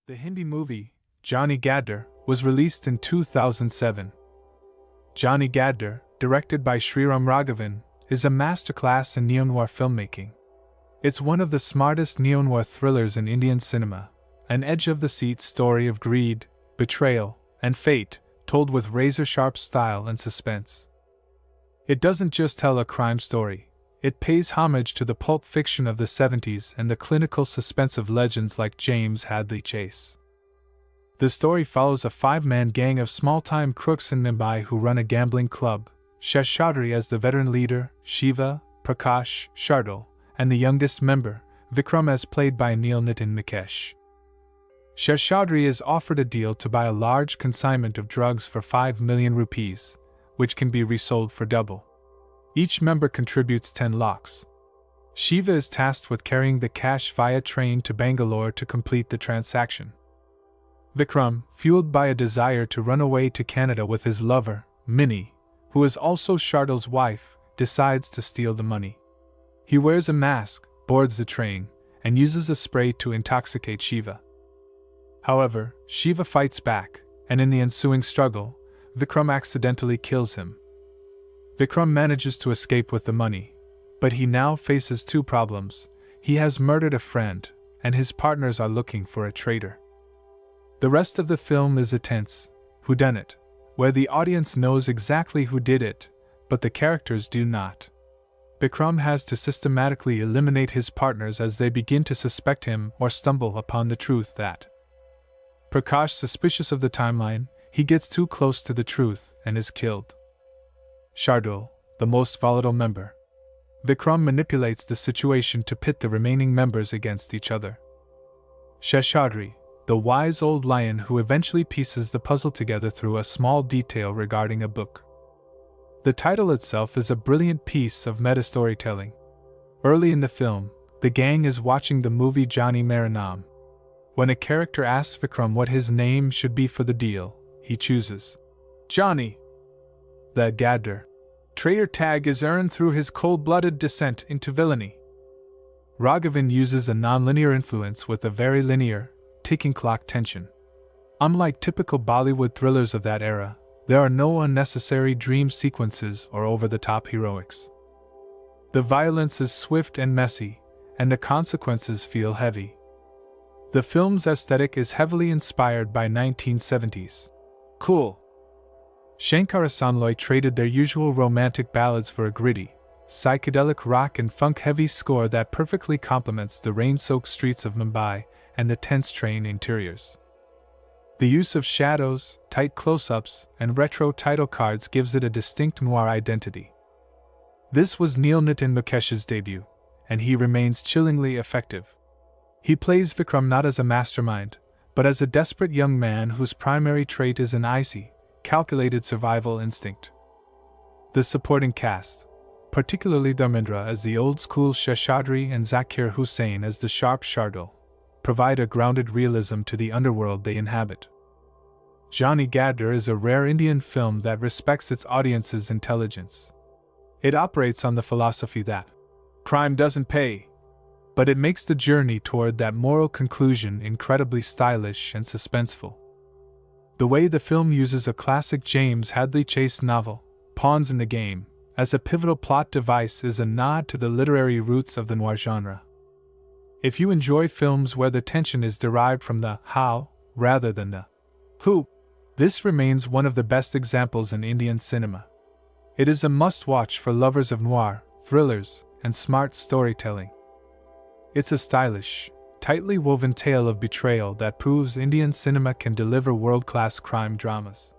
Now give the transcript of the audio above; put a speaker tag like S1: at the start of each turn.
S1: The Hindi movie, Johnny Gaddaar, was released in 2007. Johnny Gaddaar, directed by Sriram Raghavan, is a masterclass in neo-noir filmmaking. It's one of the smartest neo-noir thrillers in Indian cinema, an edge-of-the-seat story of greed, betrayal, and fate, told with razor-sharp style and suspense. It doesn't just tell a crime story, it pays homage to the pulp fiction of the 70s and the clinical suspense of legends like James Hadley Chase. The story follows a five-man gang of small-time crooks in Mumbai who run a gambling club, Sheshadri as the veteran leader, Shiva, Prakash, Shardul, and the youngest member, Vikram as played by Neil Nitin Mukesh. Sheshadri is offered a deal to buy a large consignment of drugs for 5 million rupees, which can be resold for double. Each member contributes 10 lakhs. Shiva is tasked with carrying the cash via train to Bangalore to complete the transaction. Vikram, fueled by a desire to run away to Canada with his lover, Minnie, who is also Shardul's wife, decides to steal the money. He wears a mask, boards the train, and uses a spray to intoxicate Shiva. However, Shiva fights back, and in the ensuing struggle, Vikram accidentally kills him. Vikram manages to escape with the money, but he now faces two problems. He has murdered a friend, and his partners are looking for a traitor. The rest of the film is a tense whodunit, where the audience knows exactly who did it, but the characters do not. Vikram has to systematically eliminate his partners as they begin to suspect him or stumble upon the truth that Prakash, suspicious of the timeline, he gets too close to the truth and is killed. Shardul, the most volatile member. Vikram manipulates the situation to pit the remaining members against each other. Sheshadri, the wise old lion who eventually pieces the puzzle together through a small detail regarding a book. The title itself is a brilliant piece of meta-storytelling. Early in the film, the gang is watching the movie Johnny Mera Naam. When a character asks Vikram what his name should be for the deal, he chooses Johnny. The Gaddaar traitor tag is earned through his cold-blooded descent into villainy. Raghavan uses a non-linear influence with a very linear, ticking clock tension. Unlike typical Bollywood thrillers of that era, there are no unnecessary dream sequences or over-the-top heroics. The violence is swift and messy, and the consequences feel heavy. The film's aesthetic is heavily inspired by 1970s cool Shankara Sanloy traded their usual romantic ballads for a gritty, psychedelic rock and funk-heavy score that perfectly complements the rain-soaked streets of Mumbai and the tense train interiors. The use of shadows, tight close-ups, and retro title cards gives it a distinct noir identity. This was Neil Nitin Mukesh's debut, and he remains chillingly effective. He plays Vikram not as a mastermind, but as a desperate young man whose primary trait is an icy, calculated survival instinct. The supporting cast, particularly Dharmendra as the old-school Sheshadri and Zakir Hussain as the sharp Shardul, provide a grounded realism to the underworld they inhabit. Johnny Gaddaar is a rare Indian film that respects its audience's intelligence. It operates on the philosophy that crime doesn't pay, but it makes the journey toward that moral conclusion incredibly stylish and suspenseful. The way the film uses a classic James Hadley Chase novel, Pawns in the Game, as a pivotal plot device is a nod to the literary roots of the noir genre. If you enjoy films where the tension is derived from the how rather than the who, this remains one of the best examples in Indian cinema. It is a must-watch for lovers of noir, thrillers, and smart storytelling. It's a stylish, tightly woven tale of betrayal that proves Indian cinema can deliver world-class crime dramas.